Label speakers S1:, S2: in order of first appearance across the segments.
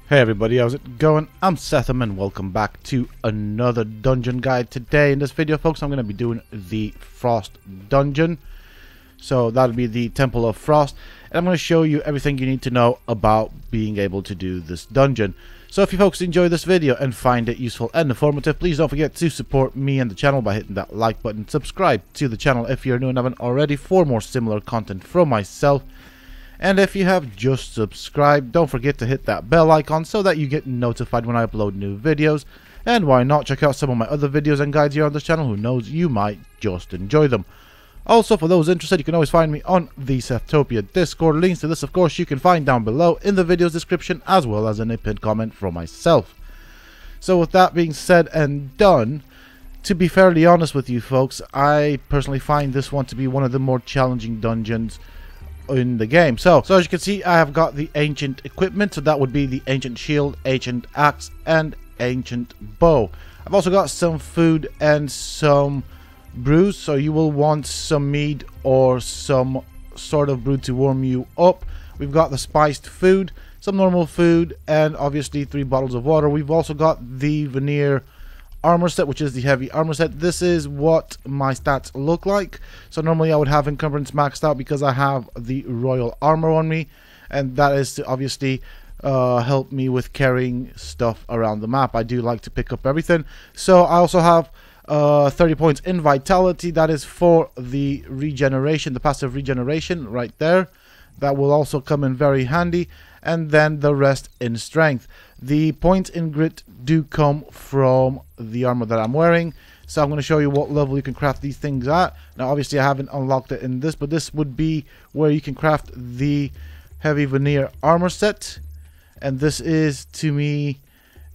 S1: Hey everybody, how's it going? I'm Sethum and welcome back to another dungeon guide. Today in this video, folks, I'm going to be doing the Frost dungeon. So that'll be the Temple of Frost, and I'm going to show you everything you need to know about being able to do this dungeon. So if you folks enjoy this video and find it useful and informative, please don't forget to support me and the channel by hitting that like button. Subscribe to the channel if you're new and haven't already for more similar content from myself. And if you have just subscribed, don't forget to hit that bell icon so that you get notified when I upload new videos. And why not check out some of my other videos and guides here on this channel, who knows, you might just enjoy them. Also, for those interested, you can always find me on the Sethtopia Discord. Links to this, of course, you can find down below in the video's description, as well as in a pinned comment from myself. So with that being said and done, to be fairly honest with you folks, I personally find this one to be one of the more challenging dungeons in the game. So as you can see, I have got the ancient equipment, so that would be the ancient shield, ancient axe, and ancient bow. I've also got some food and some brews, so you will want some mead or some sort of brew to warm you up. We've got the spiced food, some normal food, and obviously 3 bottles of water. We've also got the Veneer armor set, which is the heavy armor set. This is what my stats look like. So normally I would have encumbrance maxed out because I have the royal armor on me, and that is to obviously help me with carrying stuff around the map. I do like to pick up everything. So I also have 30 points in vitality. That is for the regeneration, the passive regeneration right there. That will also come in very handy. And then the rest in strength. The points in grit do come from the armor that I'm wearing. So I'm going to show you what level you can craft these things at. Now obviously I haven't unlocked it in this, but this would be where you can craft the heavy Veneer armor set. And this is, to me,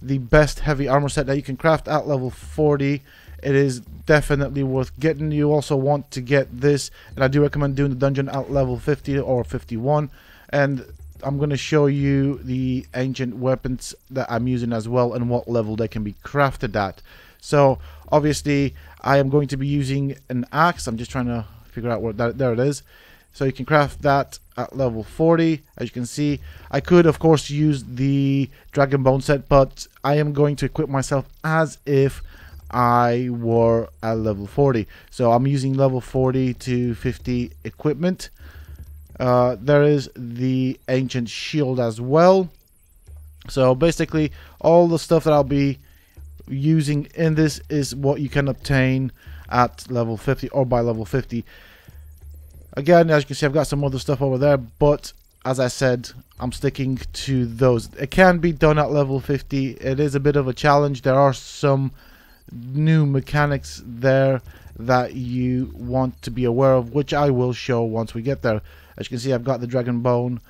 S1: the best heavy armor set that you can craft at level 40. It is definitely worth getting. You also want to get this, and I do recommend doing the dungeon at level 50 or 51. And I'm going to show you the ancient weapons that I'm using as well and what level they can be crafted at. So obviously I am going to be using an axe. I'm just trying to figure out where there it is. So you can craft that at level 40. As you can see, I could of course use the dragon bone set, but I am going to equip myself as if I were at level 40. So I'm using level 40 to 50 equipment. There is the ancient shield as well. So basically all the stuff that I'll be using in this is what you can obtain at level 50 or by level 50. Again, as you can see, I've got some other stuff over there, but as I said, I'm sticking to those. It can be done at level 50. It is a bit of a challenge. There are some new mechanics there that you want to be aware of, which I will show once we get there. As you can see, I've got the dragon bone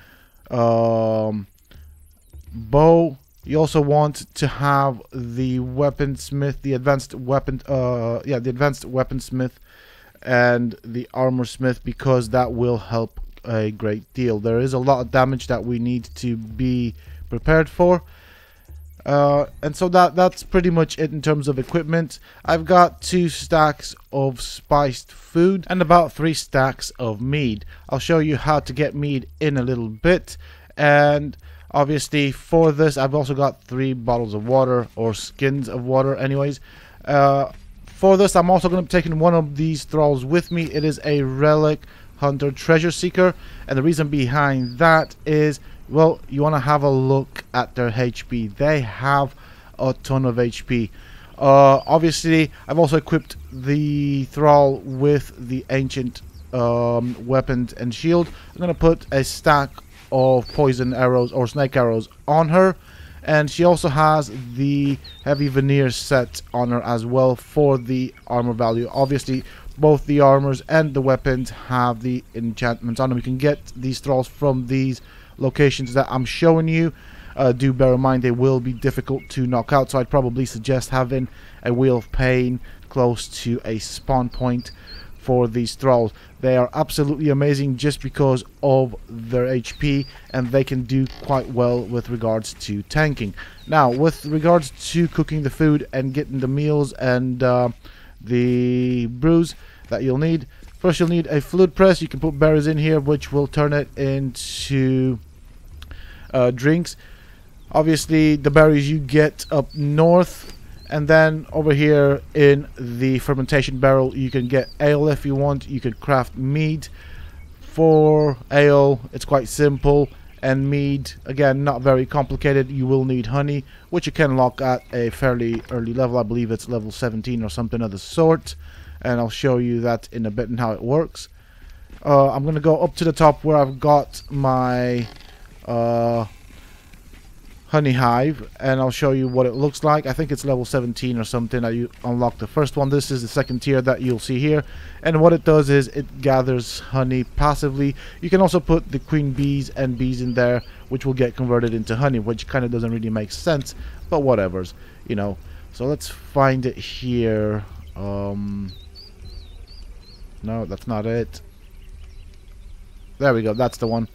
S1: bow. You also want to have the weaponsmith, the advanced weapon, the advanced weaponsmith, and the armor smith, because that will help a great deal. There is a lot of damage that we need to be prepared for. And so that's pretty much it in terms of equipment. I've got 2 stacks of spiced food and about 3 stacks of mead. I'll show you how to get mead in a little bit. And obviously for this I've also got 3 bottles of water, or skins of water anyways. For this I'm also going to be taking one of these thralls with me. It is a Relic Hunter Treasure Seeker, and the reason behind that is, well, you want to have a look at their HP. They have a ton of HP. Obviously, I've also equipped the thrall with the ancient weapons and shield. I'm going to put a stack of poison arrows or snake arrows on her. And she also has the heavy Veneer set on her as well for the armor value. Obviously, both the armors and the weapons have the enchantments on them. You can get these thralls from these locations that I'm showing you. Do bear in mind they will be difficult to knock out, so I'd probably suggest having a Wheel of Pain close to a spawn point for these thralls. They are absolutely amazing just because of their HP, and they can do quite well with regards to tanking. Now, with regards to cooking the food and getting the meals and the brews that you'll need, first you'll need a fluid press. You can put berries in here, which will turn it into drinks. Obviously, the berries you get up north, and then over here in the fermentation barrel, you can get ale if you want. You could craft mead. For ale, it's quite simple, and mead, again, not very complicated. You will need honey, which you can unlock at a fairly early level. I believe it's level 17 or something of the sort, and I'll show you that in a bit and how it works. I'm going to go up to the top where I've got my honey hive, and I'll show you what it looks like. I think it's level 17 or something that you unlock the first one. This is the second tier that you'll see here, and what it does is it gathers honey passively. You can also put the queen bees and bees in there, which will get converted into honey, which kind of doesn't really make sense, but whatever's, you know. So let's find it here. No, that's not it. There we go, that's the one.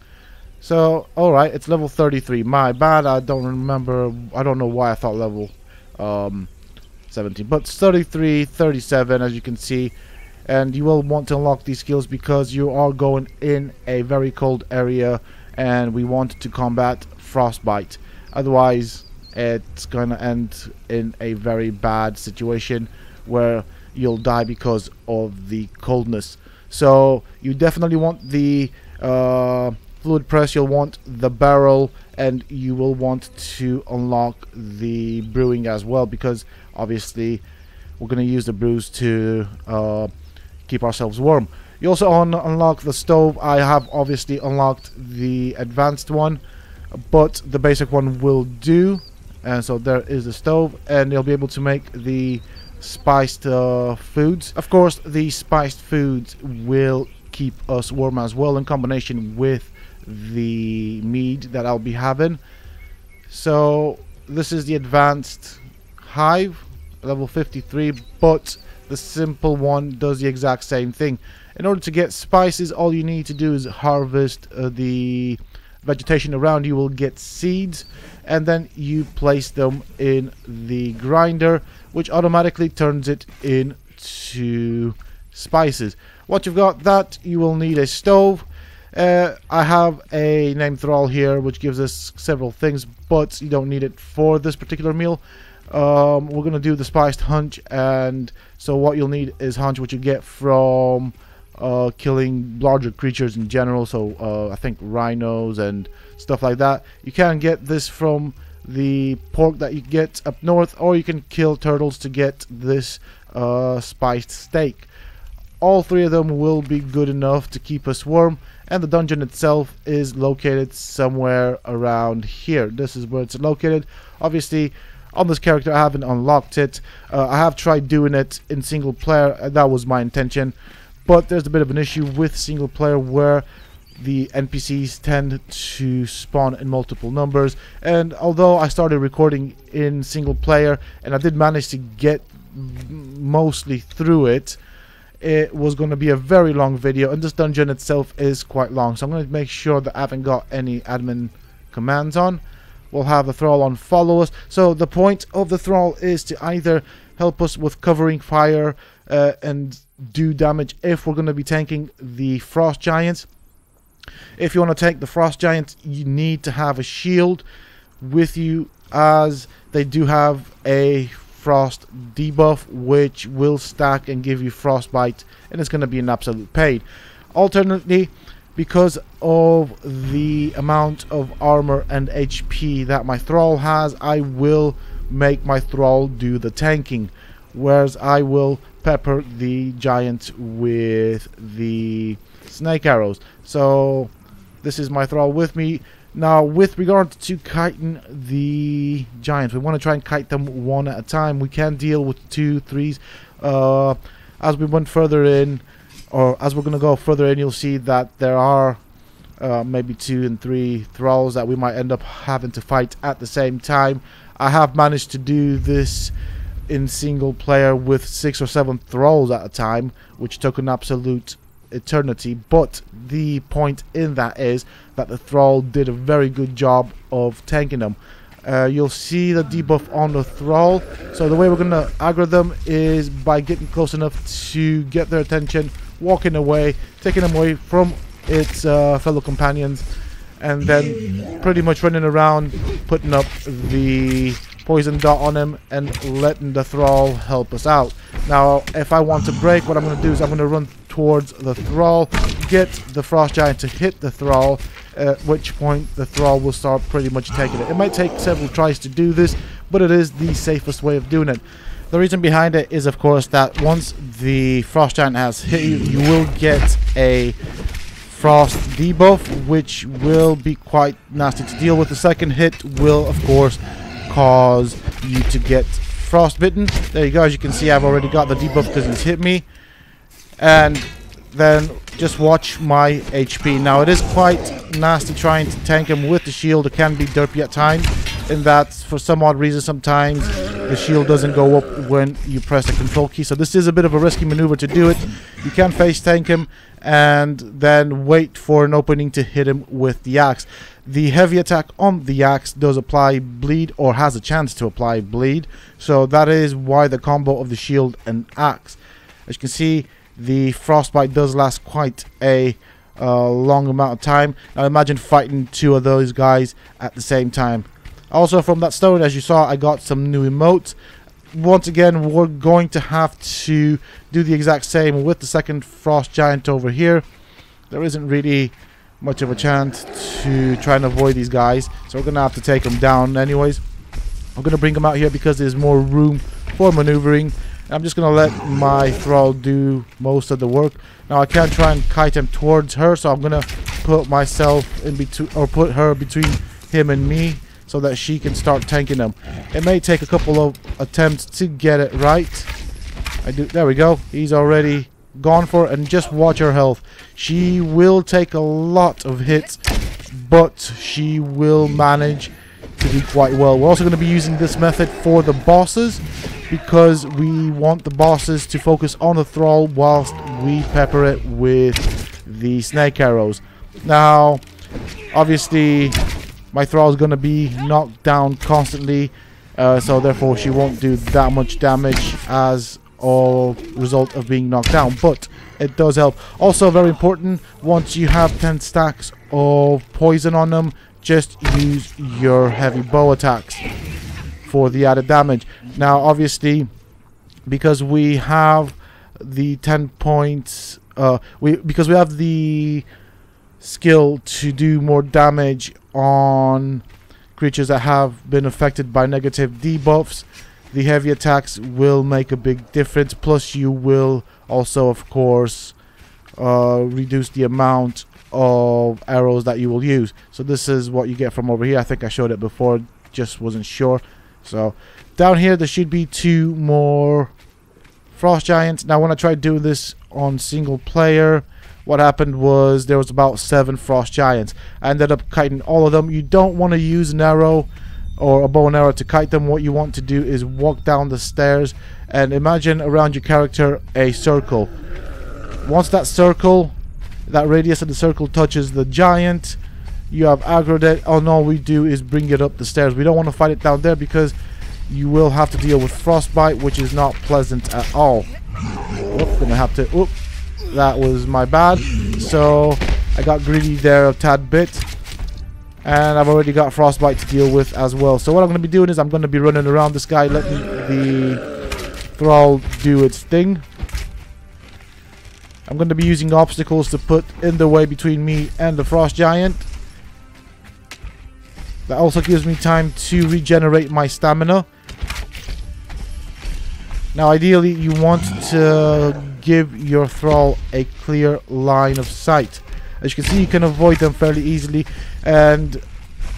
S1: So, alright, it's level 33. My bad, I don't remember. I don't know why I thought level 17. But it's 33, 37, as you can see. And you will want to unlock these skills because you are going in a very cold area. And we want to combat frostbite. Otherwise, it's going to end in a very bad situation where you'll die because of the coldness. So, you definitely want the fluid press, you'll want the barrel, and you will want to unlock the brewing as well, because obviously we're going to use the brews to keep ourselves warm. You also unlock the stove. I have obviously unlocked the advanced one, but the basic one will do. And so there is the stove, and you'll be able to make the spiced foods. Of course, the spiced foods will keep us warm as well, in combination with the mead that I'll be having. So this is the advanced hive, level 53, but the simple one does the exact same thing. In order to get spices, all you need to do is harvest the vegetation around you. Will get seeds, and then you place them in the grinder, which automatically turns it into spices. Once you've got that, you will need a stove. I have a named thrall here, which gives us several things, but you don't need it for this particular meal. We're going to do the spiced hunch, and so what you'll need is hunch, which you get from killing larger creatures in general, so I think rhinos and stuff like that. You can get this from the pork that you get up north, or you can kill turtles to get this spiced steak. All three of them will be good enough to keep us warm, and the dungeon itself is located somewhere around here. This is where it's located. Obviously, on this character I haven't unlocked it. I have tried doing it in single player, and that was my intention, but there's a bit of an issue with single player where the NPCs tend to spawn in multiple numbers. And although I started recording in single player and I did manage to get mostly through it, it was going to be a very long video, and this dungeon itself is quite long, so I'm going to make sure that I haven't got any admin commands on. We'll have the thrall on follow us. So the point of the thrall is to either help us with covering fire and do damage if we're going to be tanking the frost giants. If you want to tank the frost giants, you need to have a shield with you, as they do have a frost debuff, which will stack and give you frostbite, and it's going to be an absolute pain. Alternately, because of the amount of armor and HP that my thrall has, I will make my thrall do the tanking, whereas I will pepper the giant with the snake arrows. So this is my thrall with me. Now, with regard to kiting the giants, we want to try and kite them one at a time. We can deal with 2, 3s. As we went further in, or as we're going to go further in, you'll see that there are maybe 2 and 3 thralls that we might end up having to fight at the same time. I have managed to do this in single player with 6 or 7 thralls at a time, which took an absolute eternity, but the point in that is that the thrall did a very good job of tanking them. You'll see the debuff on the thrall, so the way we're going to aggro them is by getting close enough to get their attention, walking away, taking them away from its fellow companions, and then pretty much running around putting up the poison dot on him and letting the thrall help us out. Now if I want to break, what I'm going to do is I'm going to run towards the thrall, get the frost giant to hit the thrall, at which point the thrall will start pretty much taking it. It might take several tries to do this, but it is the safest way of doing it. The reason behind it is, of course, that once the frost giant has hit you, you will get a frost debuff, which will be quite nasty to deal with. The second hit will, of course, cause you to get frostbitten. There you go. As you can see, I've already got the debuff because he's hit me. And then just watch my HP. Now, it is quite nasty trying to tank him with the shield. It can be derpy at times, in that for some odd reason sometimes the shield doesn't go up when you press the control key. So this is a bit of a risky maneuver to do it. You can face tank him and then wait for an opening to hit him with the axe. The heavy attack on the axe does apply bleed, or has a chance to apply bleed. So that is why the combo of the shield and axe. As you can see, the frostbite does last quite a long amount of time. Now imagine fighting two of those guys at the same time. Also, from that stone, as you saw, I got some new emotes. Once again, we're going to have to do the exact same with the second frost giant over here. There isn't really much of a chance to try and avoid these guys, so we're going to have to take them down anyways. I'm going to bring them out here because there's more room for maneuvering. I'm just going to let my thrall do most of the work. Now I can try and kite him towards her, so I'm going to put myself in between, or put her between him and me, so that she can start tanking him. It may take a couple of attempts to get it right. There we go. He's already gone for it, and just watch her health. She will take a lot of hits, but she will manage to do quite well. We're also going to be using this method for the bosses, because we want the bosses to focus on the thrall whilst we pepper it with the snake arrows. Now, obviously, my thrall is going to be knocked down constantly, so therefore she won't do that much damage as a result of being knocked down, but it does help. Also very important, once you have 10 stacks of poison on them, just use your heavy bow attacks for the added damage. Now obviously, because we have the 10 points, because we have the skill to do more damage on creatures that have been affected by negative debuffs, the heavy attacks will make a big difference. Plus you will also, of course, reduce the amount of arrows that you will use. So this is what you get from over here. I think I showed it before, just wasn't sure. So down here there should be 2 more frost giants. Now when I tried doing this on single player, what happened was there was about 7 frost giants. I ended up kiting all of them. You don't want to use an arrow or a bow and arrow to kite them. What you want to do is walk down the stairs and imagine around your character a circle. Once that circle, that radius of the circle touches the giant, you have aggroed it, and all we do is bring it up the stairs. We don't want to fight it down there because you will have to deal with frostbite, which is not pleasant at all. Gonna have to... Oop. That was my bad. So I got greedy there a tad bit, and I've already got frostbite to deal with as well. So what I'm going to be doing is I'm going to be running around this guy, letting the thrall do its thing. I'm going to be using obstacles to put in the way between me and the frost giant. That also gives me time to regenerate my stamina. Now ideally you want to give your thrall a clear line of sight. As you can see, you can avoid them fairly easily, and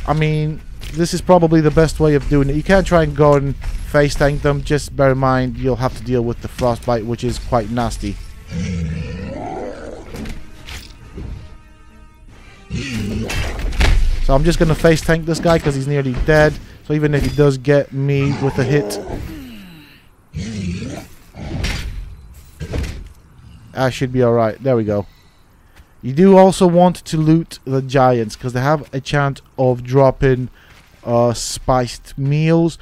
S1: I mean, this is probably the best way of doing it. You can try and go and face tank them, just bear in mind you'll have to deal with the frostbite, which is quite nasty. So I'm just going to face tank this guy because he's nearly dead, so even if he does get me with a hit, I should be alright. There we go. You do also want to loot the giants because they have a chance of dropping spiced meals,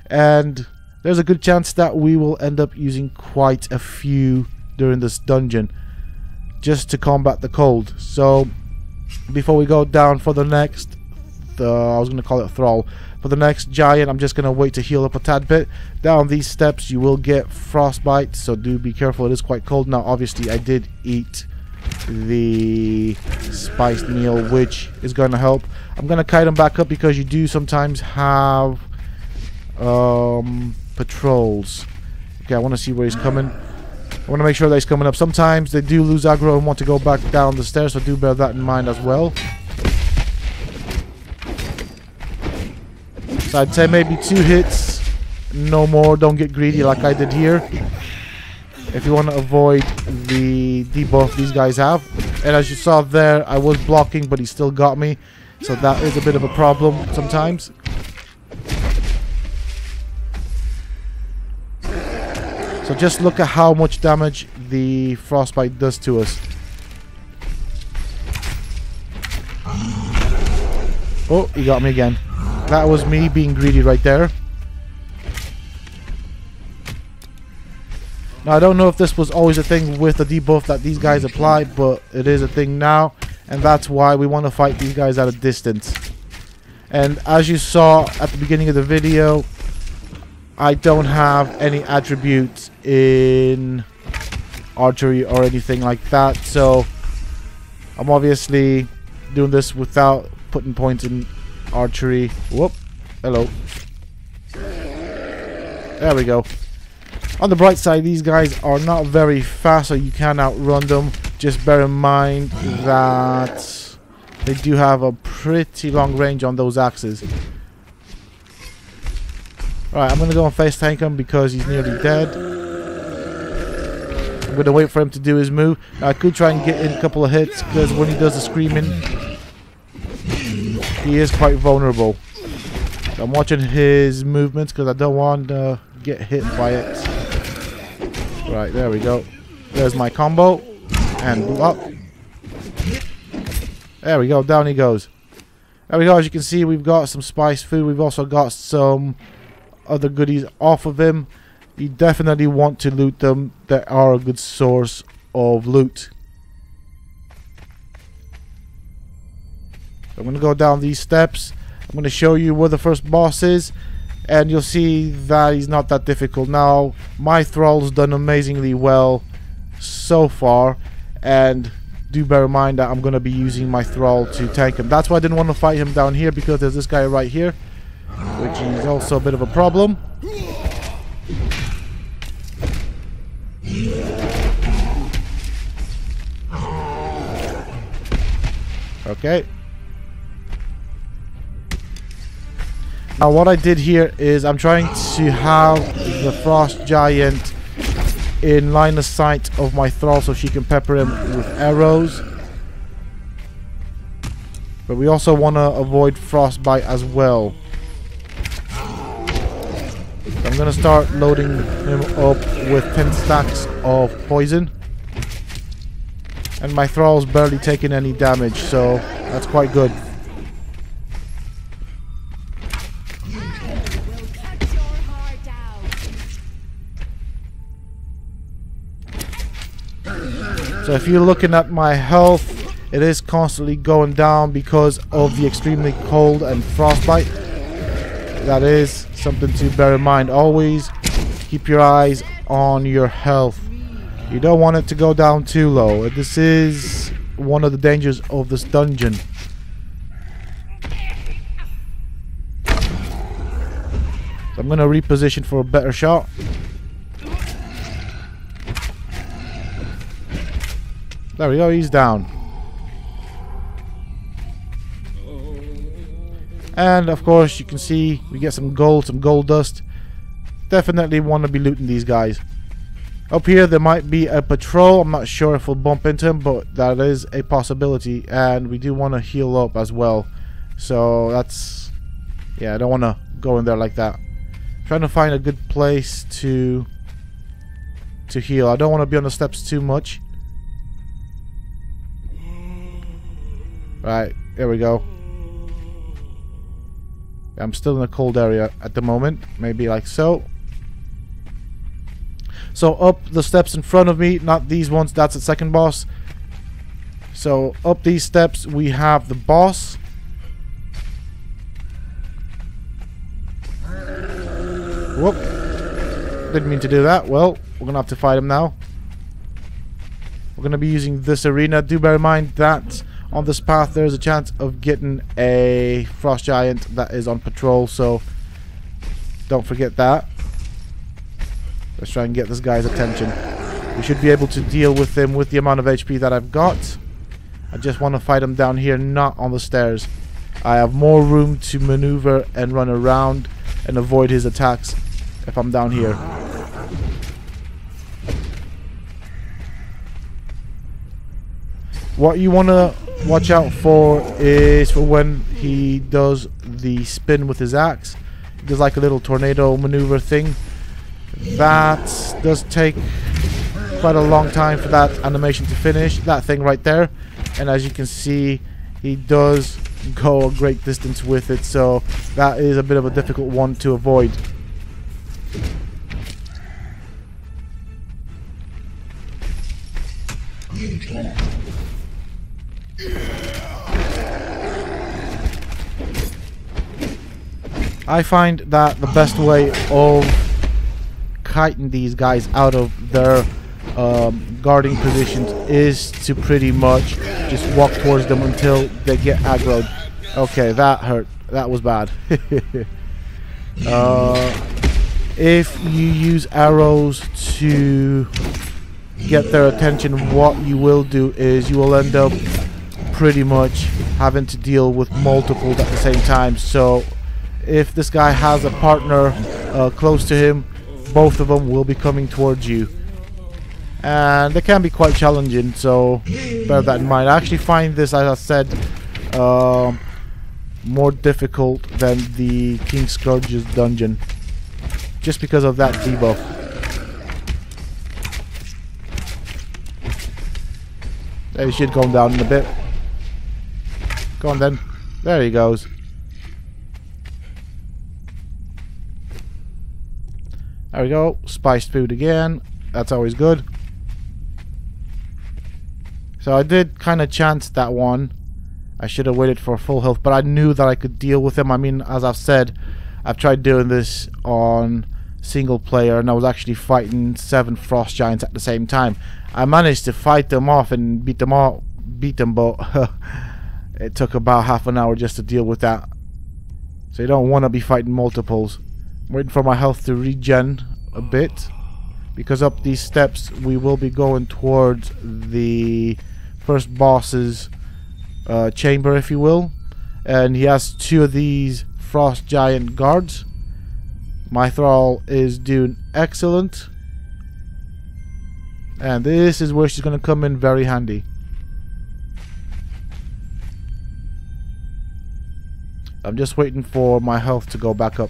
S1: and there's a good chance that we will end up using quite a few during this dungeon just to combat the cold. So before we go down for the next, I was going to call it thrall. For the next giant, I'm just going to wait to heal up a tad bit. Down these steps, you will get frostbite, so do be careful. It is quite cold. Now, obviously, I did eat the spiced meal, which is going to help. I'm going to kite him back up because you do sometimes have patrols. Okay, I want to see where he's coming. I want to make sure that he's coming up. Sometimes they do lose aggro and want to go back down the stairs, so do bear that in mind as well. So I'd say maybe 2 hits, no more. Don't get greedy like I did here. If you want to avoid the debuff these guys have. And as you saw there, I was blocking, but he still got me. So that is a bit of a problem sometimes. So just look at how much damage the frostbite does to us. Oh, he got me again. That was me being greedy right there. Now, I don't know if this was always a thing with the debuff that these guys apply, but it is a thing now. And that's why we want to fight these guys at a distance. And as you saw at the beginning of the video, I don't have any attributes in archery or anything like that. So I'm obviously doing this without putting points in archery. Whoop. Hello. There we go. On the bright side, these guys are not very fast, so you can outrun them. Just bear in mind that they do have a pretty long range on those axes. Alright, I'm going to go and face tank him because he's nearly dead. I'm going to wait for him to do his move. Now, I could try and get in a couple of hits because when he does the screaming, he is quite vulnerable. So I'm watching his movements because I don't want to get hit by it. Right, there we go. There's my combo. And block. There we go, down he goes. There we go, as you can see, we've got some spiced food. We've also got some other goodies off of him. You definitely want to loot them. They are a good source of loot. I'm going to go down these steps. I'm going to show you where the first boss is, and you'll see that he's not that difficult. Now, my thrall's done amazingly well so far, and do bear in mind that I'm going to be using my thrall to tank him. That's why I didn't want to fight him down here, because there's this guy right here, which is also a bit of a problem. Okay. Now what I did here is I'm trying to have the frost giant in line of sight of my thrall so she can pepper him with arrows. But we also want to avoid frostbite as well. So I'm going to start loading him up with 10 stacks of poison. And my thrall's barely taking any damage, so that's quite good. So if you're looking at my health, it is constantly going down because of the extremely cold and frostbite. That is something to bear in mind. Always keep your eyes on your health. You don't want it to go down too low. This is one of the dangers of this dungeon. So I'm going to reposition for a better shot. There we go, he's down. And of course you can see we get some gold dust. Definitely want to be looting these guys. Up here there might be a patrol. I'm not sure if we'll bump into him, but that is a possibility. And we do want to heal up as well. So that's... yeah, I don't want to go in there like that. I'm trying to find a good place to heal. I don't want to be on the steps too much. Right, there we go. I'm still in a cold area at the moment. Maybe like so. So up the steps in front of me, not these ones, that's the second boss. So up these steps we have the boss. Whoop. Didn't mean to do that. Well, we're gonna have to fight him now. We're gonna be using this arena. Do bear in mind that on this path there's a chance of getting a frost giant that is on patrol, so don't forget that. Let's try and get this guy's attention. We should be able to deal with him with the amount of HP that I've got. I just want to fight him down here, not on the stairs. I have more room to maneuver and run around and avoid his attacks if I'm down here. What you want to watch out for is for when he does the spin with his axe. He does like a little tornado maneuver thing. That does take quite a long time for that animation to finish. That thing right there. And as you can see, he does go a great distance with it, so that is a bit of a difficult one to avoid. I find that the best way of kiting these guys out of their guarding positions is to pretty much just walk towards them until they get aggroed. Okay, that hurt. That was bad. If you use arrows to get their attention, what you will do is you will end up pretty much having to deal with multiples at the same time. So if this guy has a partner close to him, both of them will be coming towards you. And they can be quite challenging, so bear that in mind. I actually find this, as I said, more difficult than the King Scourge's dungeon, just because of that debuff. Maybe should go down in a bit. Go on then. There he goes. There we go. Spiced food again. That's always good. So I did kind of chance that one. I should have waited for full health, but I knew that I could deal with him. I mean, as I've said, I've tried doing this on single player, and I was actually fighting 7 frost giants at the same time. I managed to fight them off and beat them, but it took about half an hour just to deal with that. So you don't want to be fighting multiples. I'm waiting for my health to regen a bit, because up these steps we will be going towards the first boss's chamber, if you will, and he has 2 of these frost giant guards. My thrall is doing excellent, and this is where she's going to come in very handy. I'm just waiting for my health to go back up.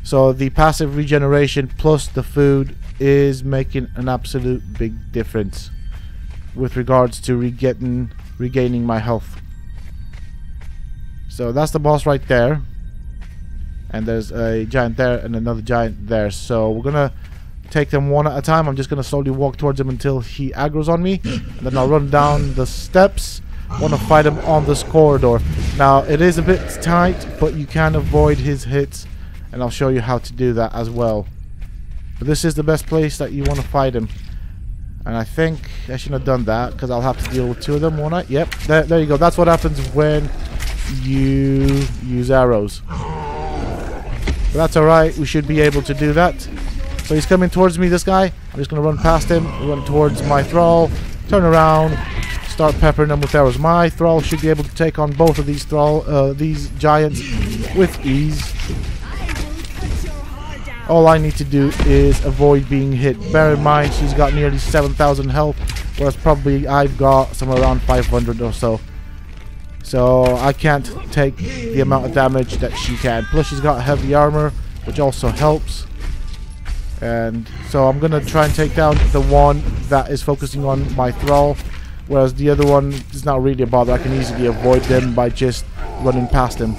S1: So the passive regeneration plus the food is making an absolute big difference with regards to regaining my health. So that's the boss right there, and there's a giant there and another giant there. So we're gonna take them one at a time. I'm just gonna slowly walk towards him until he aggroes on me, and then I'll run down the steps. I want to fight him on this corridor. Now it is a bit tight, but you can avoid his hits, and I'll show you how to do that as well. But this is the best place that you want to fight him. And I think I shouldn't have done that, because I'll have to deal with 2 of them, won't I? Yep, there you go. That's what happens when you use arrows. But that's alright, we should be able to do that. So he's coming towards me, this guy. I'm just going to run past him, run towards my thrall, turn around, start peppering them with arrows. My thrall should be able to take on both of these giants with ease. All I need to do is avoid being hit. Bear in mind, she's got nearly 7,000 health, whereas probably I've got somewhere around 500 or so. So I can't take the amount of damage that she can. Plus she's got heavy armor, which also helps. And so I'm going to try and take down the one that is focusing on my thrall, whereas the other one is not really a bother. I can easily avoid them by just running past him.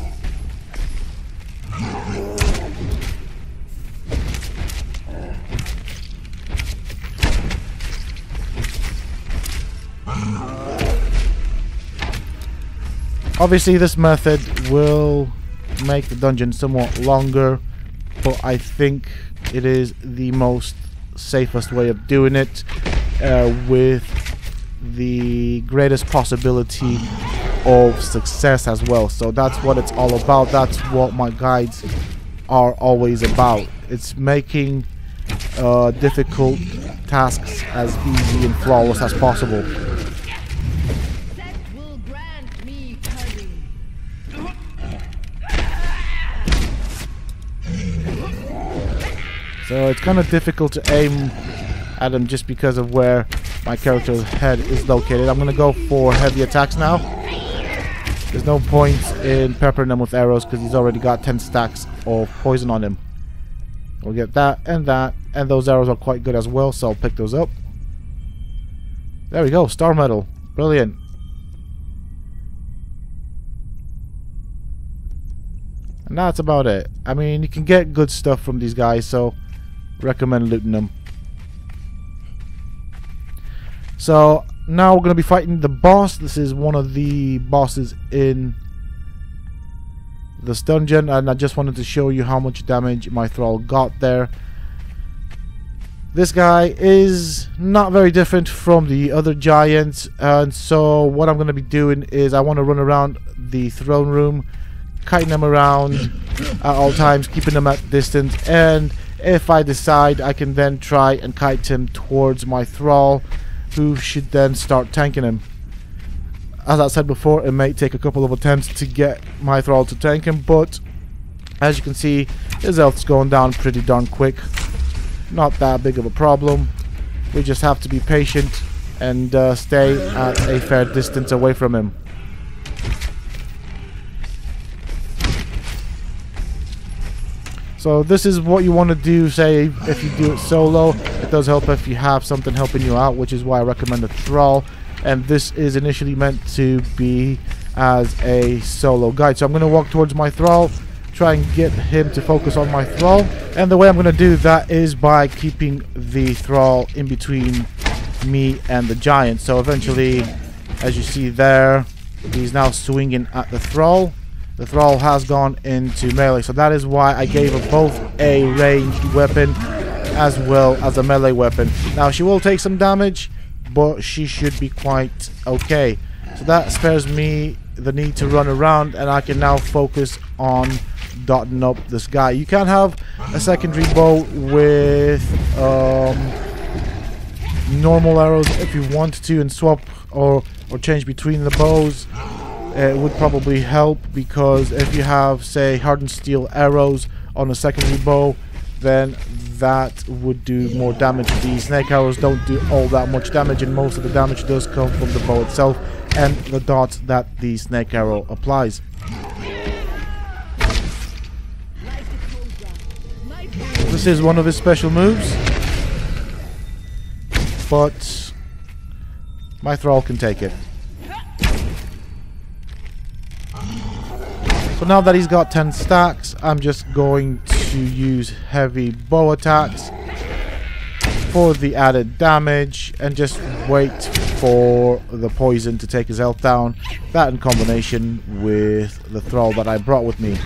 S1: Obviously this method will make the dungeon somewhat longer, but I think it is the most safest way of doing it, with the greatest possibility of success as well. So that's what it's all about. That's what my guides are always about. It's making difficult tasks as easy and flawless as possible. So it's kind of difficult to aim at him just because of where my character's head is located. I'm going to go for heavy attacks now. There's no point in peppering him with arrows because he's already got 10 stacks of poison on him. We'll get that, and those arrows are quite good as well, so I'll pick those up. There we go, star medal. Brilliant. And that's about it. I mean, you can get good stuff from these guys, so recommend looting them. So now we're going to be fighting the boss. This is one of the bosses in this dungeon, and I just wanted to show you how much damage my thrall got there. This guy is not very different from the other giants, and so what I'm going to be doing is I want to run around the throne room, kiting them around at all times, keeping them at distance, and if I decide, I can then try and kite him towards my thrall, who should then start tanking him. As I said before, it may take a couple of attempts to get my thrall to tank him, but as you can see, his health's going down pretty darn quick. Not that big of a problem. We just have to be patient and stay at a fair distance away from him. So this is what you want to do, say, if you do it solo. It does help if you have something helping you out, which is why I recommend a thrall. And this is initially meant to be as a solo guide. So I'm going to walk towards my thrall, try and get him to focus on my thrall. And the way I'm going to do that is by keeping the thrall in between me and the giant. So eventually, as you see there, he's now swinging at the thrall. The thrall has gone into melee, so that is why I gave her both a ranged weapon as well as a melee weapon. Now she will take some damage, but she should be quite okay. So that spares me the need to run around, and I can now focus on dotting up this guy. You can have a secondary bow with normal arrows if you want to, and swap or change between the bows. It would probably help, because if you have, say, hardened steel arrows on a secondary bow, then that would do more damage. The snake arrows don't do all that much damage, and most of the damage does come from the bow itself and the dots that the snake arrow applies. This is one of his special moves, but my thrall can take it. So now that he's got 10 stacks, I'm just going to use heavy bow attacks for the added damage and just wait for the poison to take his health down. That in combination with the thrall that I brought with me.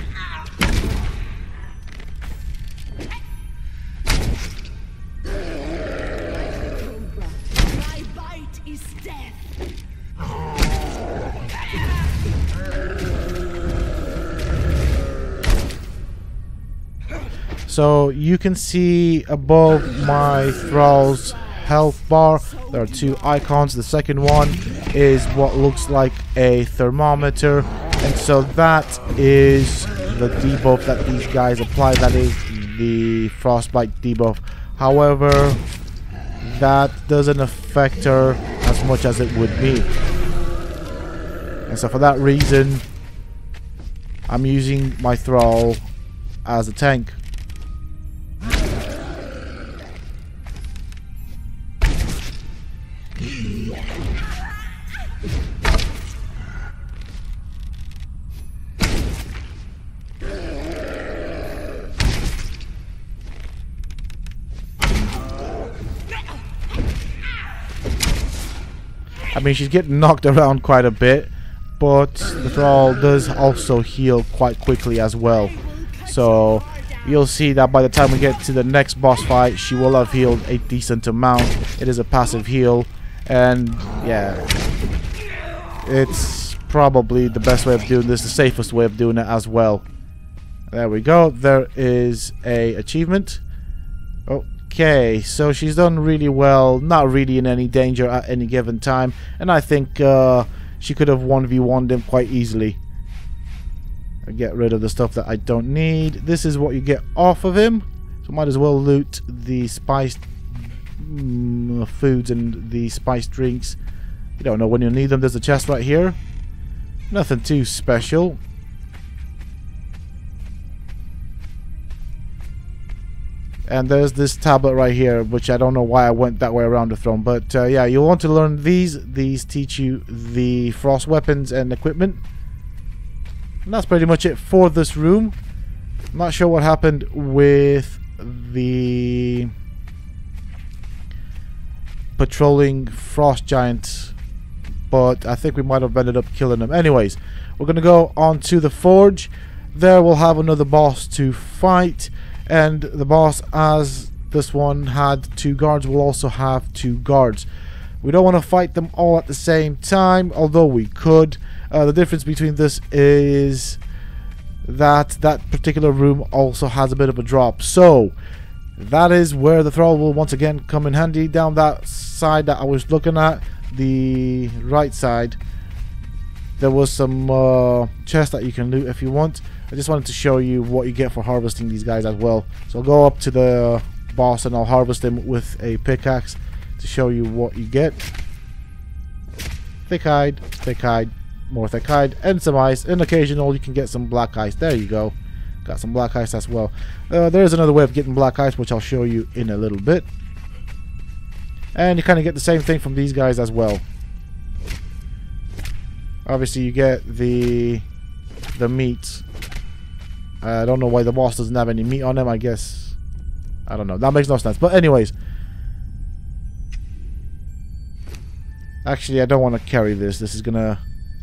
S1: So you can see above my thrall's health bar, there are two icons. The second one is what looks like a thermometer, and so that is the debuff that these guys apply. That is the frostbite debuff. However, that doesn't affect her as much as it would me, and so for that reason I'm using my thrall as a tank. I mean, she's getting knocked around quite a bit, but the thrall does also heal quite quickly as well. So you'll see that by the time we get to the next boss fight, she will have healed a decent amount. It is a passive heal, and yeah, it's probably the best way of doing this, the safest way of doing it as well. There we go. There is a achievement. Okay, so she's done really well, not really in any danger at any given time, and I think she could have 1v1'd him quite easily. I get rid of the stuff that I don't need. This is what you get off of him, so might as well loot the spiced foods and the spiced drinks. You don't know when you'll need them. There's a chest right here. Nothing too special. And there's this tablet right here, which I don't know why I went that way around the throne. But yeah, you'll want to learn these. These teach you the frost weapons and equipment. And that's pretty much it for this room. I'm not sure what happened with the patrolling frost giant, but I think we might have ended up killing them. Anyways, we're going to go on to the forge. There we'll have another boss to fight. And the boss, as this one had 2 guards, will also have 2 guards. We don't want to fight them all at the same time, although we could. The difference between this is that that particular room also has a bit of a drop. So that is where the thrall will once again come in handy. Down that side that I was looking at, the right side, there was some chests that you can loot if you want. I just wanted to show you what you get for harvesting these guys as well. So I'll go up to the boss and I'll harvest him with a pickaxe to show you what you get. Thick hide, more thick hide, and some ice. And occasional you can get some black ice. There you go. Got some black ice as well. There is another way of getting black ice, which I'll show you in a little bit. And you kind of get the same thing from these guys as well. Obviously you get the meat. I don't know why the boss doesn't have any meat on him. I guess, I don't know, that makes no sense. But anyways, actually I don't want to carry this. This is gonna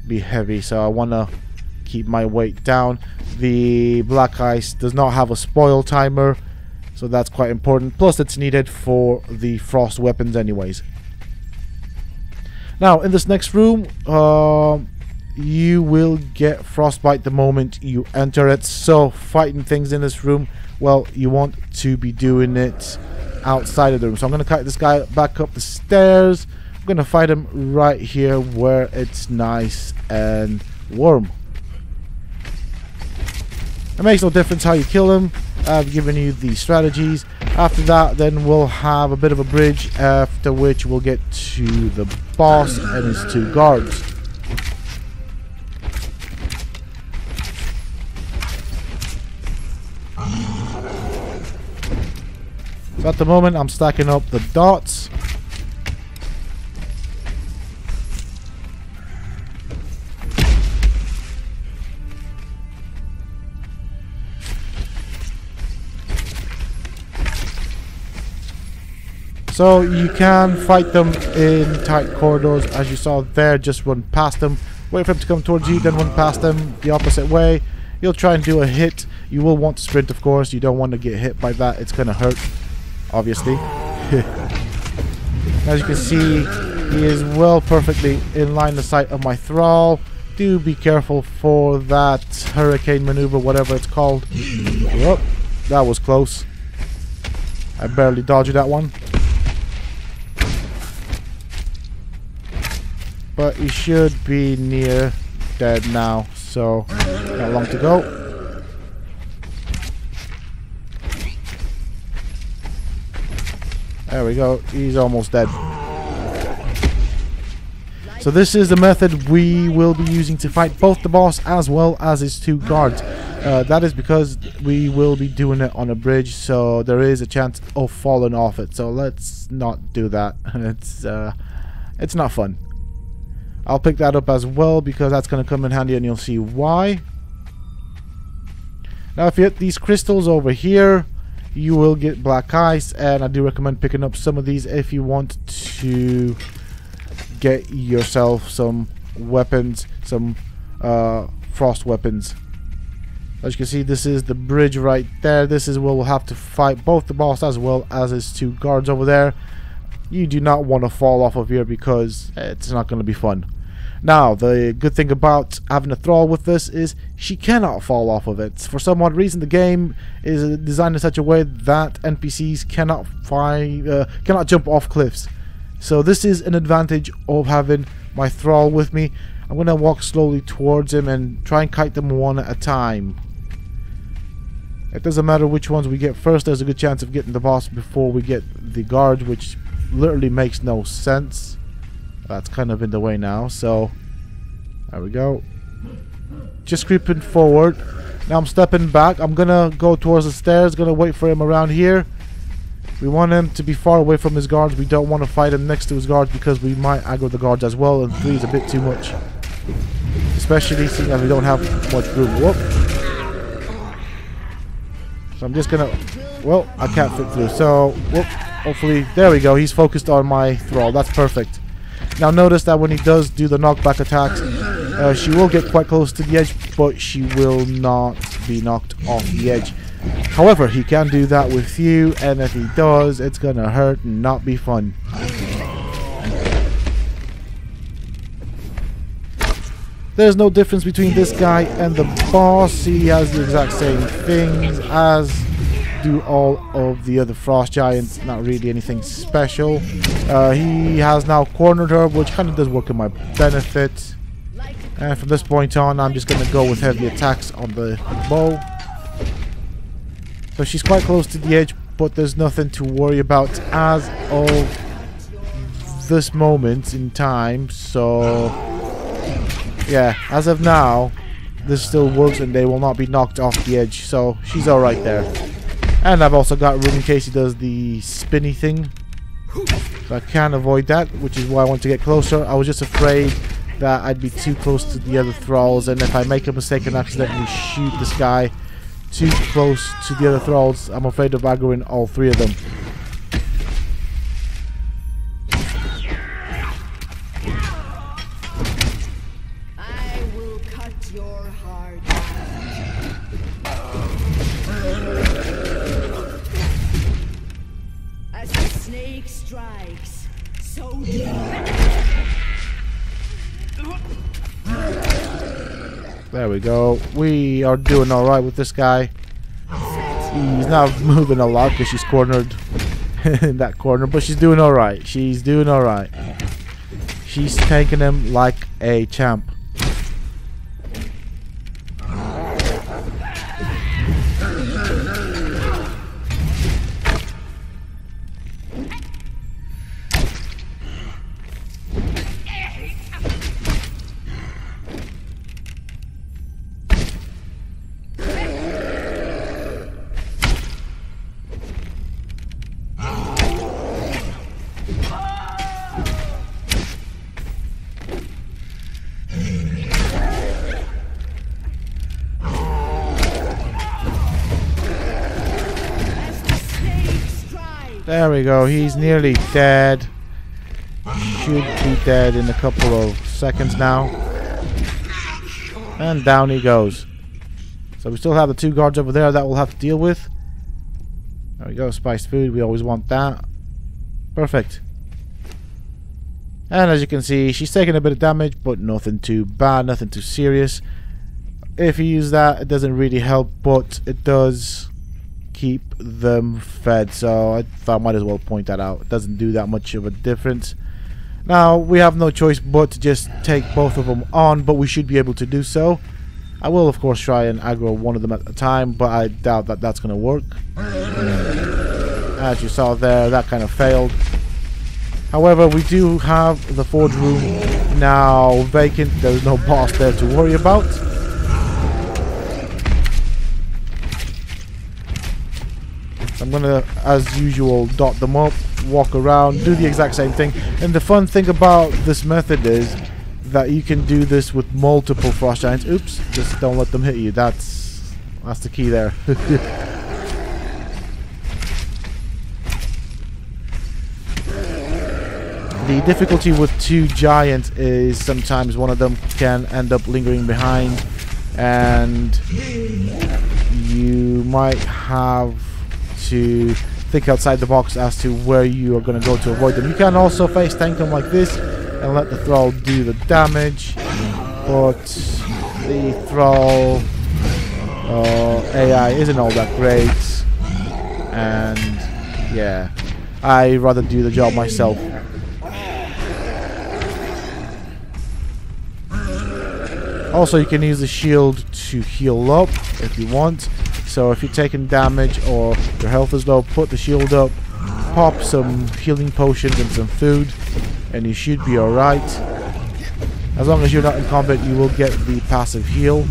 S1: be heavy, so I want to keep my weight down. The black ice does not have a spoil timer, so that's quite important. Plus it's needed for the frost weapons anyways. Now in this next room, you will get frostbite the moment you enter it. So fighting things in this room, well, you want to be doing it outside of the room. So I'm going to kite this guy back up the stairs. I'm going to fight him right here where it's nice and warm. It makes no difference how you kill him. I've given you the strategies. After that, then we'll have a bit of a bridge, after which we'll get to the boss and his 2 guards. So at the moment I'm stacking up the dots. So you can fight them in tight corridors as you saw there. Just run past them, wait for them to come towards you, then run past them the opposite way. You'll try and do a hit. You will want to sprint, of course. You don't want to get hit by that. It's going to hurt, obviously. As you can see, he is well perfectly in line of sight of my thrall. Do be careful for that hurricane maneuver, whatever it's called. Yep, that was close. I barely dodged that one. But he should be near dead now, so not long to go. There we go, he's almost dead. So this is the method we will be using to fight both the boss as well as his 2 guards. That is because we will be doing it on a bridge, so there is a chance of falling off it. So let's not do that. It's not fun. I'll pick that up as well because that's going to come in handy and you'll see why. Now if you hit these crystals over here, you will get black ice, and I do recommend picking up some of these if you want to get yourself some weapons. some frost weapons. As you can see, this is the bridge right there. This is where we'll have to fight both the boss as well as his 2 guards over there. You do not want to fall off of here because it's not going to be fun. Now, the good thing about having a thrall with this is she cannot fall off of it. For some odd reason, the game is designed in such a way that NPCs cannot jump off cliffs. So this is an advantage of having my thrall with me. I'm going to walk slowly towards him and try and kite them one at a time. It doesn't matter which ones we get first. There's a good chance of getting the boss before we get the guards, which literally makes no sense. That's kind of in the way now, so there we go. Just creeping forward. Now I'm stepping back. I'm gonna go towards the stairs, gonna wait for him around here. We want him to be far away from his guards. We don't want to fight him next to his guards because we might aggro the guards as well, and 3 is a bit too much. Especially seeing as we don't have much room. Whoop. So I'm just gonna... Well, I can't fit through, so... Whoop. Hopefully... There we go. He's focused on my thrall. That's perfect. Now notice that when he does do the knockback attacks, she will get quite close to the edge, but she will not be knocked off the edge. However, he can do that with you, and if he does, it's gonna hurt and not be fun. There's no difference between this guy and the boss. He has the exact same things as do all of the other frost giants. Not really anything special. He has now cornered her, which kind of does work in my benefit. And from this point on, I'm just going to go with heavy attacks on the bow. So she's quite close to the edge, but there's nothing to worry about as of this moment in time. So yeah, as of now, this still works and they will not be knocked off the edge. So she's alright there. And I've also got room in case he does the spinny thing. So I can avoid that, which is why I want to get closer. I was just afraid that I'd be too close to the other thralls, and if I make a mistake and accidentally shoot this guy too close to the other thralls, I'm afraid of aggroing all 3 of them.
S2: I will cut your heart. As the snake strikes, so do
S1: There we go. We are doing alright with this guy. He's not moving a lot because she's cornered in that corner, but she's doing alright. She's doing alright. She's tanking him like a champ. There we go, he's nearly dead. Should be dead in a couple of seconds now. And down he goes. So we still have the 2 guards over there that we'll have to deal with. There we go, spiced food, we always want that. Perfect. And as you can see, she's taking a bit of damage, but nothing too bad, nothing too serious. If you use that, it doesn't really help, but it does keep them fed, so I thought I might as well point that out. It doesn't do that much of a difference. Now we have no choice but to just take both of them on, but we should be able to do so. I will of course try and aggro one of them at a time, but I doubt that that's gonna work. As you saw there, that kind of failed. However, we do have the forge room now vacant. There's no boss there to worry about. I'm gonna, as usual, dot them up, walk around, do the exact same thing. And the fun thing about this method is that you can do this with multiple frost giants. Oops, just don't let them hit you. That's the key there. The The difficulty with two giants is sometimes one of them can end up lingering behind, and you might have to think outside the box as to where you are going to go to avoid them. You can also face tank them like this and let the thrall do the damage, but the thrall AI isn't all that great, and yeah, I rather do the job myself. Also, you can use the shield to heal up if you want. So if you're taking damage or your health is low, put the shield up, pop some healing potions and some food, and you should be alright. As long as you're not in combat, you will get the passive heal.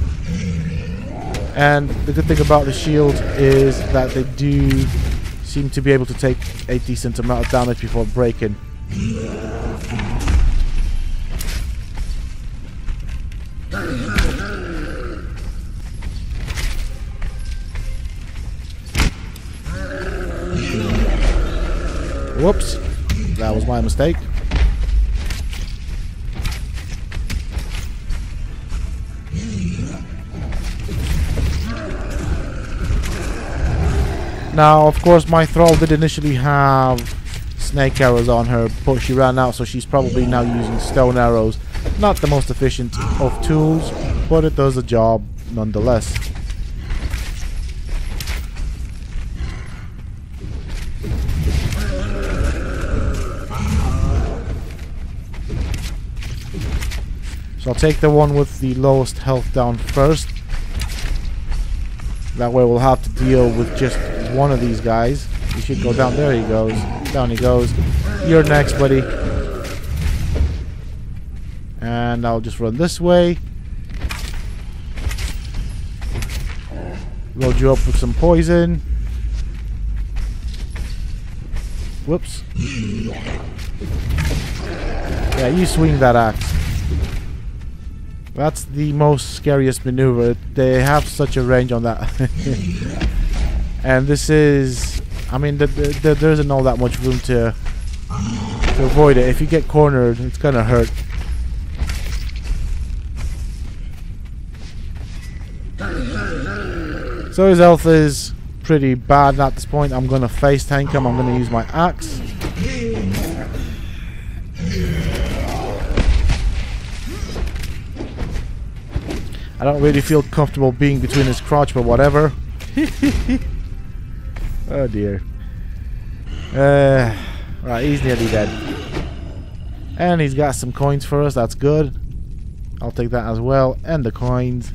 S1: And the good thing about the shield is that they do seem to be able to take a decent amount of damage before breaking. Whoops, that was my mistake. Now, of course, my thrall did initially have snake arrows on her, but she ran out, so she's probably now using stone arrows. Not the most efficient of tools, but it does the job nonetheless. So I'll take the one with the lowest health down first. That way we'll have to deal with just one of these guys. He should go down. There he goes. Down he goes. You're next, buddy. And I'll just run this way. Load you up with some poison. Whoops. Yeah, you swing that axe. That's the most scariest maneuver. They have such a range on that. And this is... I mean, there isn't all that much room to avoid it. If you get cornered, it's gonna hurt. So his health is pretty bad at this point. I'm gonna face tank him. I'm gonna use my axe. I don't really feel comfortable being between his crotch, but whatever. Oh dear. Right, he's nearly dead. And he's got some coins for us, that's good. I'll take that as well, and the coins.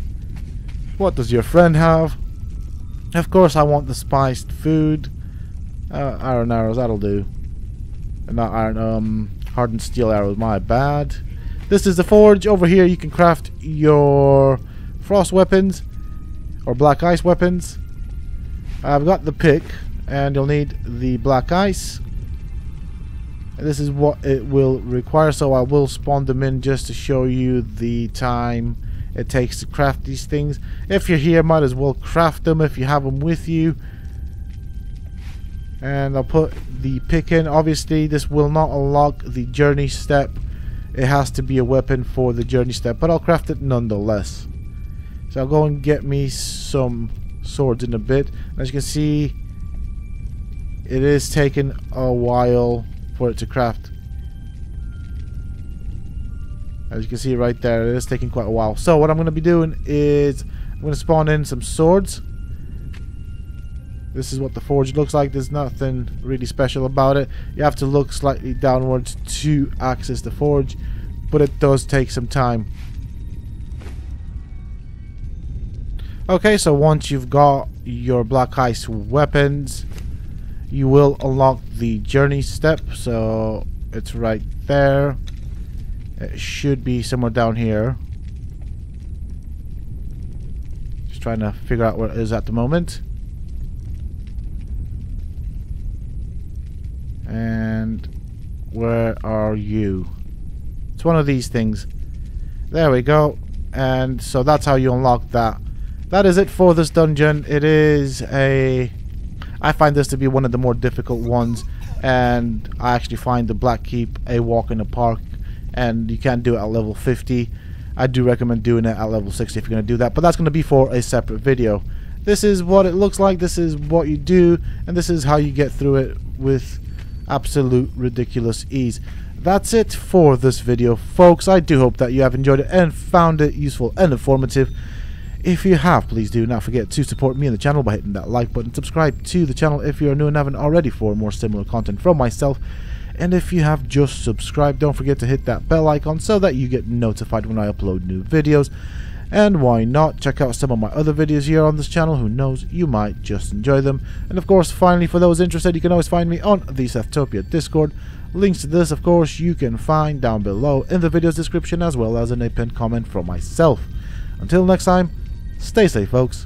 S1: What does your friend have? Of course I want the spiced food. Iron arrows, that'll do. Not iron, hardened steel arrows, my bad. This is the forge. Over here you can craft your frost weapons or black ice weapons. I've got the pick, and you'll need the black ice. This is what it will require, so I will spawn them in just to show you the time it takes to craft these things. If you're here, might as well craft them if you have them with you. And I'll put the pick in. Obviously this will not unlock the journey step. It has to be a weapon for the journey step, but I'll craft it nonetheless. So I'll go and get me some swords in a bit. As you can see, it is taking a while for it to craft. As you can see right there, it is taking quite a while. So what I'm going to be doing is I'm going to spawn in some swords. This is what the forge looks like. There's nothing really special about it. You have to look slightly downwards to access the forge, but it does take some time. Okay, so once you've got your black ice weapons, you will unlock the journey step. So it's right there. It should be somewhere down here. Just trying to figure out where it is at the moment. And where are you? It's one of these things. There we go. And so that's how you unlock that. That is it for this dungeon. It is a I find this to be one of the more difficult ones, and I actually find the Black Keep a walk in the park, and you can't do it at level 50. I do recommend doing it at level 60 if you're going to do that, but that's going to be for a separate video. This is what it looks like, this is what you do, and this is how you get through it with absolute ridiculous ease. That's it for this video, folks. I do hope that you have enjoyed it and found it useful and informative. If you have, please do not forget to support me and the channel by hitting that like button. Subscribe to the channel if you are new and haven't already for more similar content from myself. And if you have just subscribed, don't forget to hit that bell icon so that you get notified when I upload new videos. And why not check out some of my other videos here on this channel, who knows, you might just enjoy them. And of course, finally, for those interested, you can always find me on the Sethtopia Discord. Links to this, of course, you can find down below in the video's description, as well as in a pinned comment from myself. Until next time, stay safe, folks.